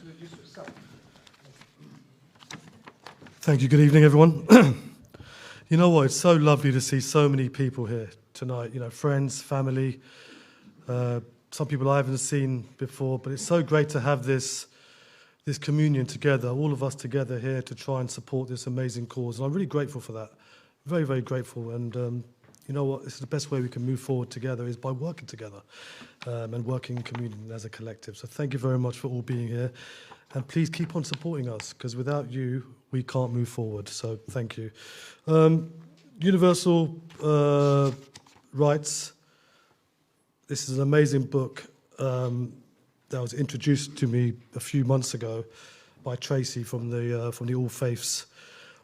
introduce yourself. Thank you. Good evening, everyone. You know what? It's so lovely to see so many people here tonight. You know, friends, family, some people I haven't seen before. But it's so great to have this communion together, all of us together here to try and support this amazing cause. And I'm really grateful for that. Very, very grateful. And you know what? This is the best way we can move forward together is by working together and working in communion as a collective. So thank you very much for all being here. And please keep on supporting us, because without you, we can't move forward. So thank you. Universal Rights. This is an amazing book that was introduced to me a few months ago by Tracy from the All Faiths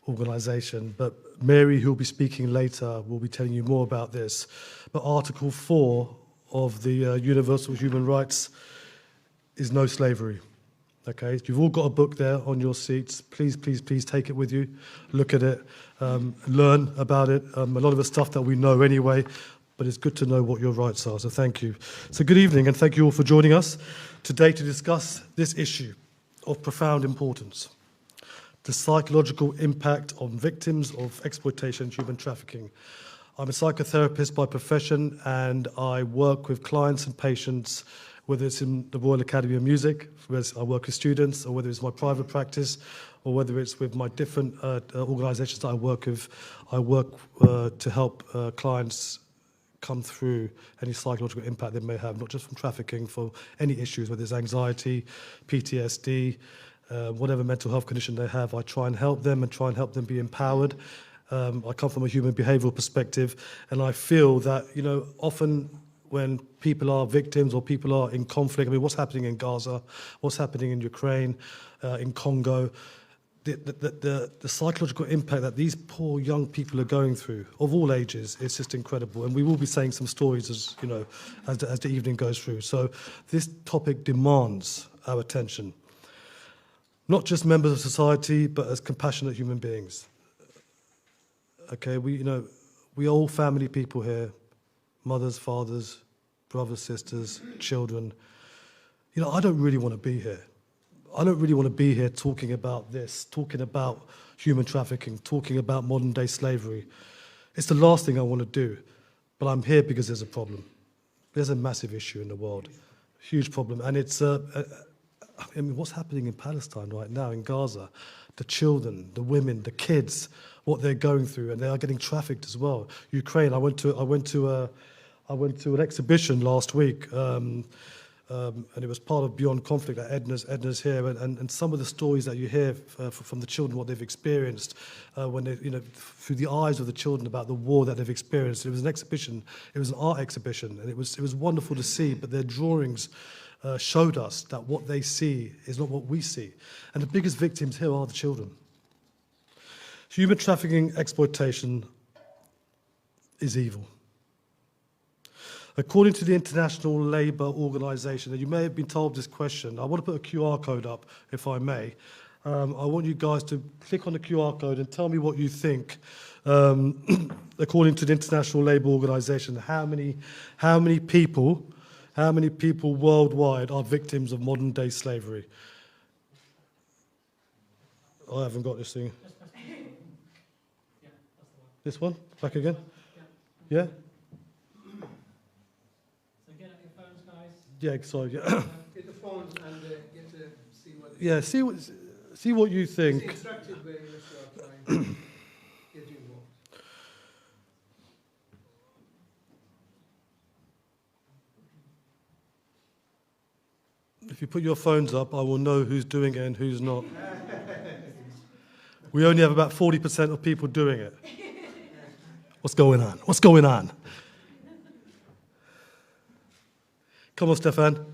organisation. But Mary, who will be speaking later, will be telling you more about this. But Article 4 of the Universal Human Rights is no slavery. Okay, you've all got a book there on your seats. Please, please, please take it with you. Look at it, learn about it. A lot of the stuff that we know anyway, but it's good to know what your rights are. So thank you. So good evening, and thank you all for joining us today to discuss this issue of profound importance: the psychological impact on victims of exploitation and human trafficking. I'm a psychotherapist by profession, and I work with clients and patients, whether it's in the Royal Academy of Music, where I work with students, or whether it's my private practice, or whether it's with my different organisations that I work with. I work to help clients come through any psychological impact they may have, not just from trafficking, for any issues, whether it's anxiety, PTSD, whatever mental health condition they have. I try and help them be empowered. I come from a human behavioural perspective, and I feel that, you know, often when people are victims or people are in conflict, I mean, what's happening in Gaza, what's happening in Ukraine, in Congo, the psychological impact that these poor young people are going through, of all ages, it's just incredible. And we will be saying some stories as, you know, as the evening goes through. So this topic demands our attention, not just members of society, but as compassionate human beings. Okay, we are all family people here. Mothers, fathers, brothers, sisters, children. You know, I don't really want to be here. I don't really want to be here talking about this, talking about human trafficking, talking about modern day slavery. It's the last thing I want to do, but I'm here because there's a problem. There's a massive issue in the world, huge problem. And it's, I mean, what's happening in Palestine right now, in Gaza, the children, the women, the kids, what they're going through, and they are getting trafficked as well. Ukraine, I went to an exhibition last week, and it was part of Beyond Conflict at Edna's here, and some of the stories that you hear from the children, what they've experienced, when they, you know, through the eyes of the children about the war that they've experienced. It was an exhibition, it was an art exhibition, and it was wonderful to see. But their drawings showed us that what they see is not what we see, and the biggest victims here are the children. Human trafficking, exploitation is evil. According to the International Labour Organization, and you may have been told this question, I want to put a QR code up, if I may. I want you guys to click on the QR code and tell me what you think. According to the International Labour Organization, how many people worldwide are victims of modern day slavery? I haven't got this thing. This one? Back again? Yeah? Yeah, sorry. Yeah. Get the phones and get to see what. Yeah, see what you think. It's the instructive way in which you are trying to get you involved. If you put your phones up, I will know who's doing it and who's not. We only have about 40% of people doing it. What's going on? What's going on? Come on, Stefan.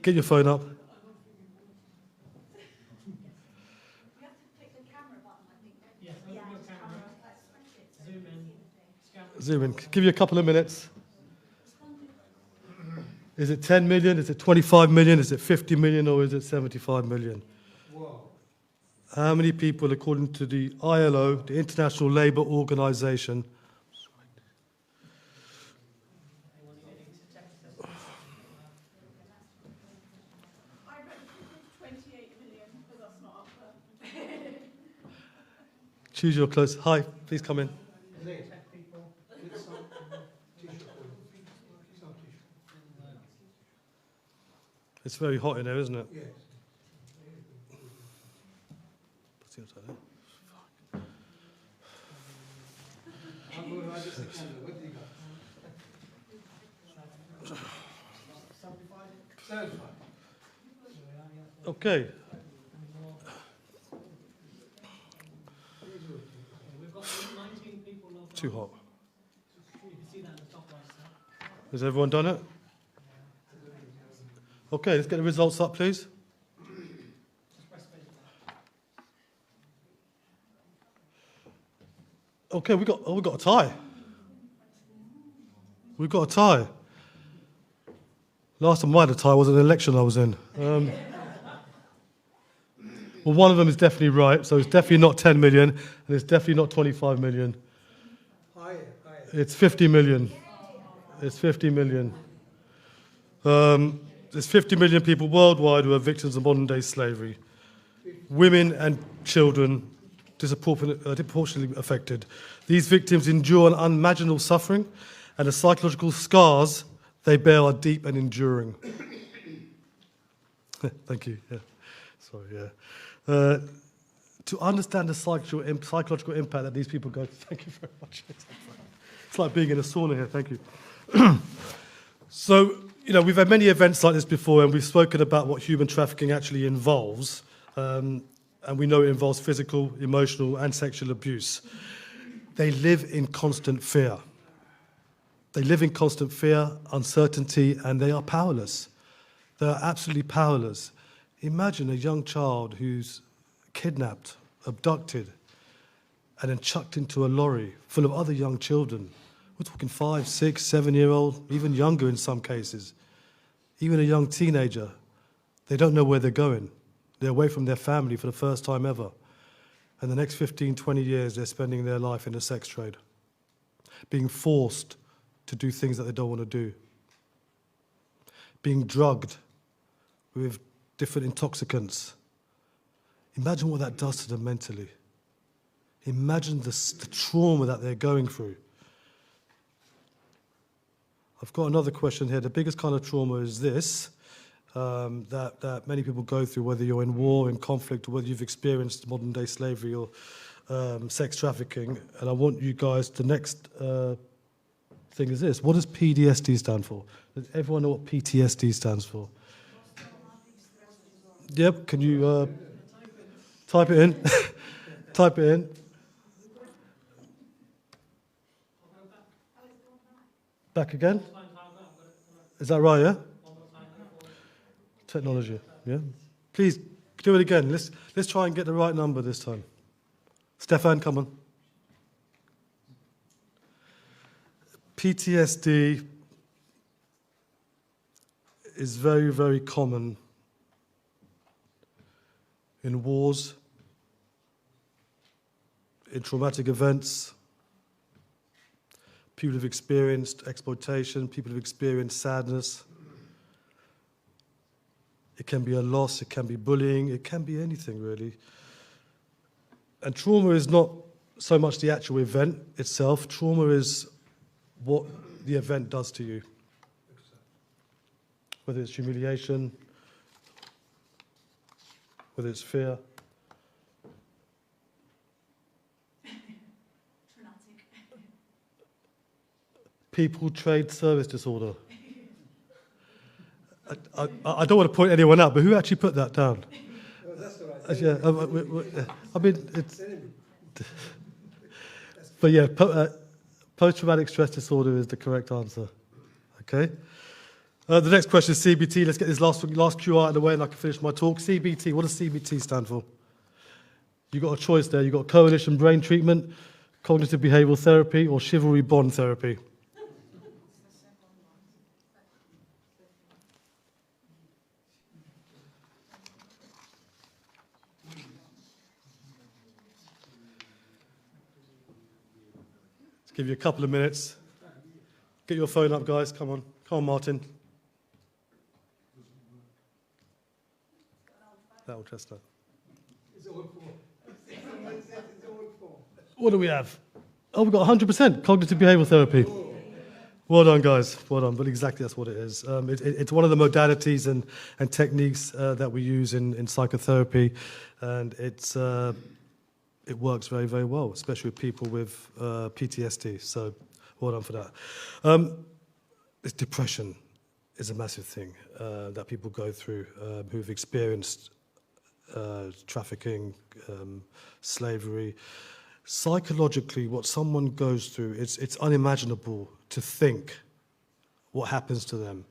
Get your phone up. You have to click the camera button, I think. Yes, open your camera. Zoom in. Scan. Zoom in. Give you a couple of minutes. Is it 10 million? Is it 25 million? Is it 50 million? Or is it 75 million? Whoa. How many people, according to the ILO, the International Labour Organization, I read 28 million. Choose your clothes. Hi, please come in. Elaine, Tech people. get some tissue for you. Some tissue. It's very hot in there, isn't it? Yes. I'll go right just a candle. What do you got? 75. Okay. We've got 19 people logged Too on. hot. You can see that in the top right side. Has everyone done it? Okay, let's get the results up, please. Just press space bar. Okay, we got a tie. We've got a tie. Last time I had a tie was an election I was in. Well, one of them is definitely right, so it's definitely not 10 million, and it's definitely not 25 million. Higher. It's 50 million. It's 50 million. There's 50 million people worldwide who are victims of modern-day slavery. Women and children disproportionately affected. These victims endure an unimaginable suffering, and the psychological scars they bear are deep and enduring. Thank you. Yeah. Sorry, yeah. To understand the psychological impact that these people go through. Thank you very much. It's like being in a sauna here. Thank you. So, we've had many events like this before, and we've spoken about what human trafficking actually involves. And we know it involves physical, emotional, and sexual abuse. They live in constant fear. They live in constant fear, uncertainty, and they are powerless. They are absolutely powerless. Imagine a young child who's kidnapped, abducted, and then chucked into a lorry full of other young children. We're talking 5, 6, 7-year-old, even younger in some cases. Even a young teenager. They don't know where they're going. They're away from their family for the first time ever. And the next 15, 20 years, they're spending their life in the sex trade, being forced to do things that they don't want to do, being drugged with different intoxicants. Imagine what that does to them mentally. Imagine the trauma that they're going through. I've got another question here. The biggest kind of trauma is this, that many people go through, whether you're in war, in conflict, or whether you've experienced modern-day slavery or sex trafficking. And I want you guys, the next thing is this. What does PTSD stand for? Does everyone know what PTSD stands for? Yep, can you type it in? Type it in. Back again? Is that right, yeah? Technology, yeah? Please, do it again. Let's try and get the right number this time. Stefan, come on. PTSD is very, very common in wars, in traumatic events. People have experienced exploitation, people have experienced sadness. It can be a loss, it can be bullying, it can be anything really. And trauma is not so much the actual event itself, trauma is what the event does to you. Whether it's humiliation, whether it's fear. People trade service disorder. I don't want to point anyone out, but who actually put that down? No, that's the right. Yeah, I mean, it's. But yeah, post-traumatic stress disorder is the correct answer. Okay. The next question is CBT. Let's get this last Q out of the way, and I can finish my talk. CBT. What does CBT stand for? You got a choice there. You got coalition brain treatment, cognitive behavioural therapy, or chivalry bond therapy. Give you a couple of minutes. Get your phone up, guys. Come on, Martin. That will test that. It's all for. Someone says it's all for. What do we have? Oh, we've got 100% cognitive behavioral therapy. Well done, guys. Well done. But exactly that's what it is. It's one of the modalities and techniques that we use in psychotherapy, and it works very, very well, especially with people with PTSD. So well done for that. This depression is a massive thing that people go through who've experienced trafficking, slavery. Psychologically, what someone goes through, it's unimaginable to think what happens to them.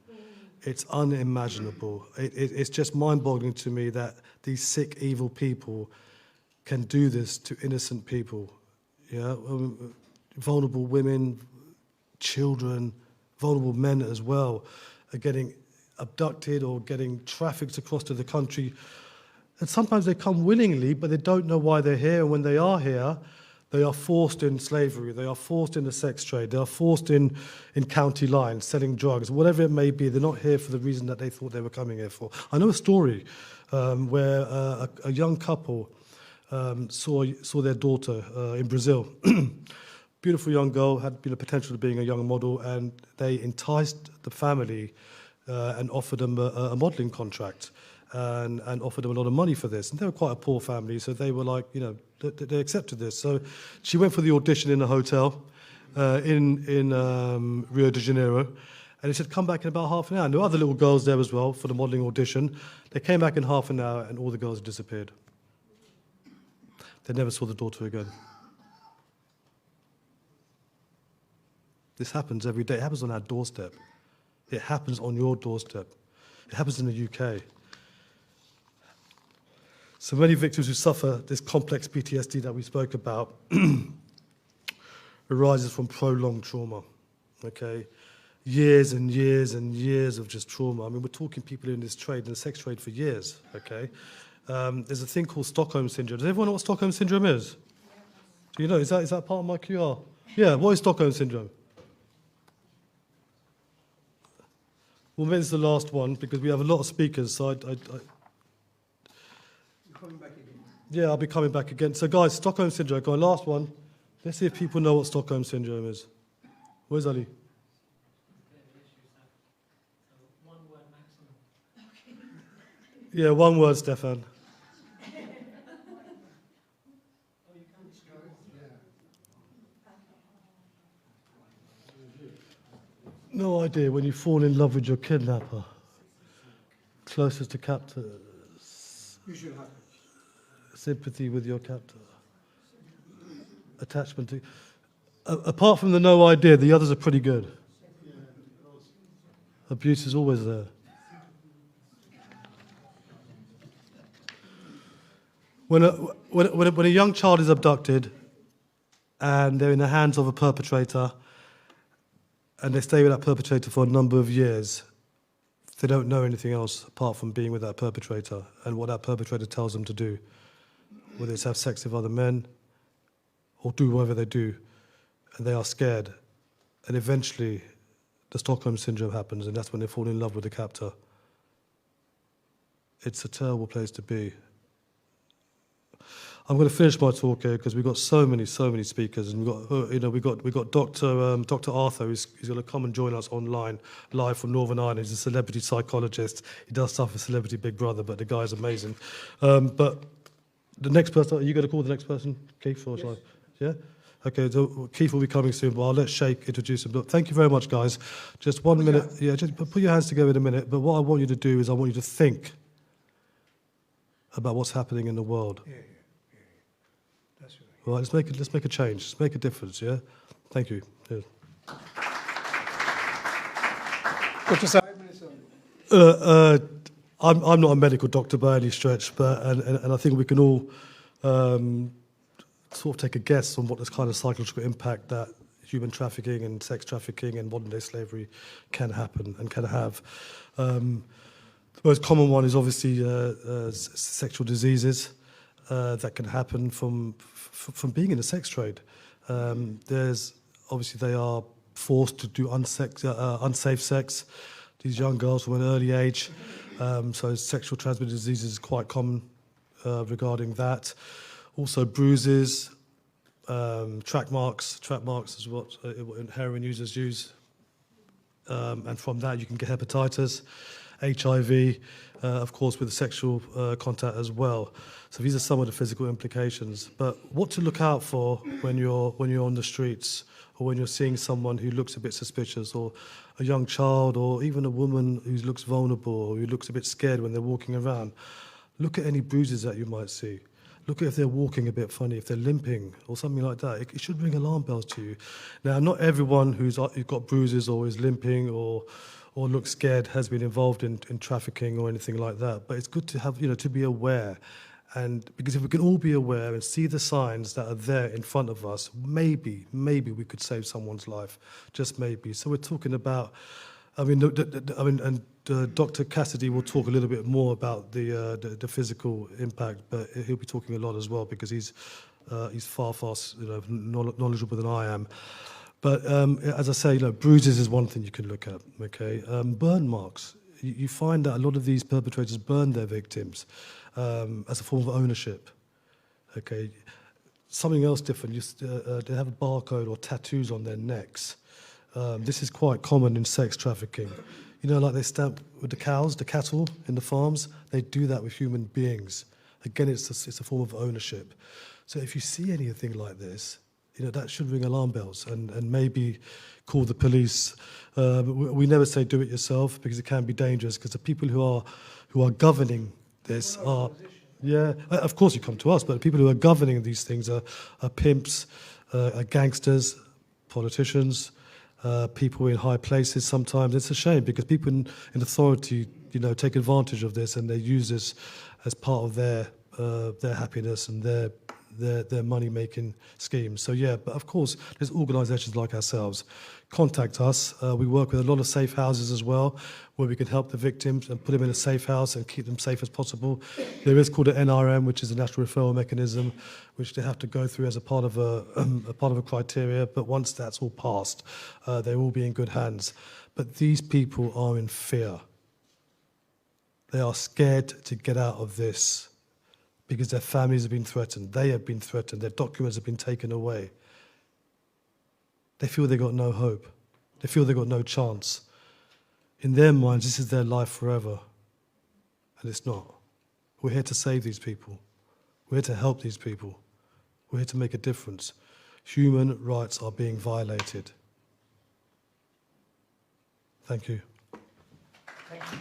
It's unimaginable. It's just mind-boggling to me that these sick, evil people can do this to innocent people. Yeah, vulnerable women, children, vulnerable men as well are getting abducted or getting trafficked across to the country. And sometimes they come willingly, but they don't know why they're here. And when they are here, they are forced in slavery, they are forced in the sex trade, they are forced in county lines, selling drugs, whatever it may be. They're not here for the reason that they thought they were coming here for. I know a story where a young couple saw their daughter in Brazil. Beautiful young girl, had the potential of being a young model, and they enticed the family and offered them a modelling contract. And offered them a lot of money for this. And they were quite a poor family, so they were like, they accepted this. So she went for the audition in a hotel in Rio de Janeiro, and he said, come back in about half an hour. And there were other little girls there as well for the modelling audition. They came back in half an hour, and all the girls disappeared. They never saw the daughter again. This happens every day. It happens on our doorstep. It happens on your doorstep. It happens in the UK. So many victims who suffer this complex PTSD that we spoke about arises from prolonged trauma, okay? Years and years and years of just trauma. I mean, we're talking people in this trade, in the sex trade for years, okay? There's a thing called Stockholm Syndrome. Does everyone know what Stockholm Syndrome is? Do you know? Is that part of my QR? Yeah, what is Stockholm Syndrome? Well, maybe it's the last one because we have a lot of speakers, so Coming back again. yeah, I'll be coming back again. So, guys, Stockholm Syndrome. Go on, last one. Let's see if people know what Stockholm Syndrome is. Where's Ali? One word maximum. Yeah, one word, Stefan. No idea. When you fall in love with your kidnapper, closest to captor, Usually happens. sympathy with your captor, attachment to. Apart from the no idea, the others are pretty good. Abuse is always there. When a young child is abducted and they're in the hands of a perpetrator and they stay with that perpetrator for a number of years, they don't know anything else apart from being with that perpetrator and what that perpetrator tells them to do, whether it's have sex with other men or do whatever they do, and they are scared. And eventually, the Stockholm Syndrome happens, and that's when they fall in love with the captor. It's a terrible place to be. I'm going to finish my talk here because we've got so many speakers, and we've got Dr. Arthur, who's going to come and join us online, live from Northern Ireland. He's a celebrity psychologist. He does stuff for Celebrity Big Brother, but the guy's amazing. But the next person, are you going to call the next person, Keith, or shall I? Yeah. Okay, so Keith will be coming soon, but I'll let Sheikh introduce him. But thank you very much, guys. Just 1 minute. Yeah, just put your hands together in a minute. But what I want you to do is I want you to think about what's happening in the world. Yeah. That's right. All right, let's make a change. Let's make a difference, yeah? Thank you. Cheers. Dr. 5 minutes only. I'm not a medical doctor by any stretch, but and I think we can all sort of take a guess on what this kind of psychological impact that human trafficking and sex trafficking and modern-day slavery can happen and can have. The most common one is obviously sexual diseases that can happen from being in the sex trade. There's obviously they are forced to do unsafe sex. These young girls from an early age, so sexual transmitted diseases is quite common regarding that. Also bruises, track marks. Track marks is what heroin users use. And from that you can get hepatitis, HIV, of course with sexual contact as well. So these are some of the physical implications. But what to look out for when you're on the streets, or when you're seeing someone who looks a bit suspicious, or a young child, or even a woman who looks vulnerable, or who looks a bit scared when they're walking around. Look at any bruises that you might see. Look at if they're walking a bit funny, if they're limping or something like that. It should ring alarm bells to you. Now, not everyone who's got bruises or is limping or looks scared has been involved in trafficking or anything like that. But it's good to have, to be aware. And because if we can all be aware and see the signs that are there in front of us, maybe we could save someone's life, just maybe. So we're talking about, Dr. Cassidy will talk a little bit more about the physical impact, but he'll be talking a lot as well because he's far knowledgeable than I am. But as I say, bruises is one thing you can look at. Okay, burn marks. You find that a lot of these perpetrators burn their victims as a form of ownership. Okay, something else different. They have a barcode or tattoos on their necks. This is quite common in sex trafficking. Like they stamp with the cows, the cattle in the farms, they do that with human beings. Again, it's a form of ownership. So if you see anything like this, that should ring alarm bells and maybe call the police. We never say do it yourself because it can be dangerous, because the people who are governing this are... Yeah, of course you come to us, but the people who are governing these things are pimps, are gangsters, politicians, people in high places sometimes. It's a shame because people in authority, take advantage of this and they use this as part of their happiness and their money-making scheme. So yeah, but of course, there's organisations like ourselves. Contact us. We work with a lot of safe houses as well, where we can help the victims and put them in a safe house and keep them safe as possible. There is called an NRM, which is a national referral mechanism, which they have to go through as a part of a criteria. But once that's all passed, they will be in good hands. But these people are in fear. They are scared to get out of this, because their families have been threatened, they have been threatened, their documents have been taken away. They feel they've got no hope. They feel they've got no chance. In their minds, this is their life forever. And it's not. We're here to save these people. We're here to help these people. We're here to make a difference. Human rights are being violated. Thank you. Thank you.